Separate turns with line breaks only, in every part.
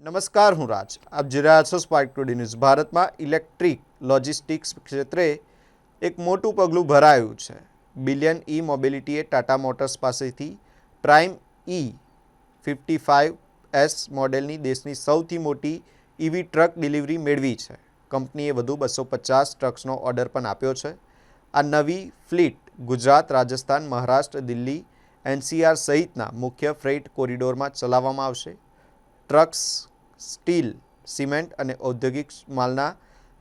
નમસ્કાર, હું રાજ. આપ જોઈ રહ્યા છો સ્પાર્ક ટુડે ન્યૂઝ. ભારતમાં ઇલેક્ટ્રિક લોજિસ્ટિક્સ ક્ષેત્રે એક મોટું પગલું ભરાયું છે. બિલિયન ઈ મોબિલિટીએ ટાટા મોટર્સ પાસેથી પ્રાઇમ E55S મોડેલની દેશની સૌથી મોટી ઈવી ટ્રક ડિલિવરી મેળવી છે. કંપનીએ વધુ 250 ટ્રક્સનો ઓર્ડર પણ આપ્યો છે. આ નવી ફ્લીટ ગુજરાત, રાજસ્થાન, મહારાષ્ટ્ર, દિલ્હી, NCR સહિતના મુખ્ય ફ્રેટ કોરિડોરમાં ચલાવવામાં આવશે. ટ્રક્સ સ્ટીલ, સિમેન્ટ અને ઔદ્યોગિક માલના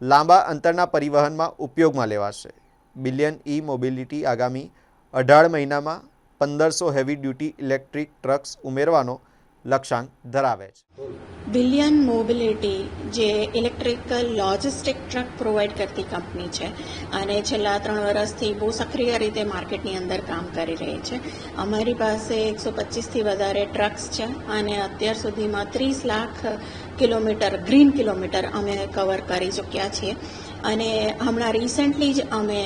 લાંબા અંતરના પરિવહનમાં ઉપયોગમાં લેવાશે. બિલિયન ઈ મોબિલિટી આગામી 18 મહિનામાં 1500 હેવી ડ્યુટી ઇલેક્ટ્રિક ટ્રક્સ ઉમેરવાનો લક્ષ્યાંક ધરાવે છે.
બિલિયન મોબિલિટી જે ઇલેક્ટ્રિકલ લોજિસ્ટિક ટ્રક પ્રોવાઈડ કરતી કંપની છે અને છેલ્લા 3 વર્ષથી બહુ સક્રિય રીતે માર્કેટની અંદર કામ કરી રહી છે. અમારી પાસે 125થી વધારે ટ્રક્સ છે અને અત્યાર સુધીમાં 30 લાખ કિલોમીટર ગ્રીન કિલોમીટર અમે કવર કરી ચૂક્યા છીએ. અને હમણાં રિસન્ટલી જ અમે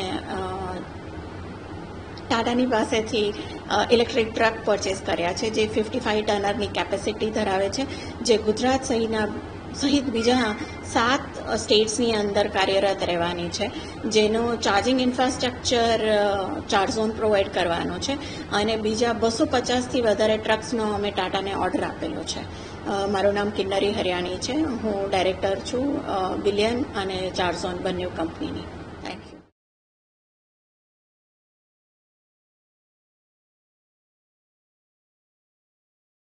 ટાટાની પાસેથી ઇલેક્ટ્રિક ટ્રક પરચેસ કર્યા છે જે 55 ટનરની કેપેસિટી ધરાવે છે, જે ગુજરાત સહિત બીજા 7 સ્ટેટ્સની અંદર કાર્યરત રહેવાની છે, જેનો ચાર્જિંગ ઇન્ફ્રાસ્ટ્રક્ચર ચાર્ઝોન પ્રોવાઈડ કરવાનો છે અને બીજા 250થી વધારે ટ્રક્સનો અમે ટાટાને ઓર્ડર આપેલો છે. મારું નામ કિન્નરી હરિયાણી છે. હું ડાયરેક્ટર છું બિલિયન અને ચાર્ઝોન બંને કંપનીની.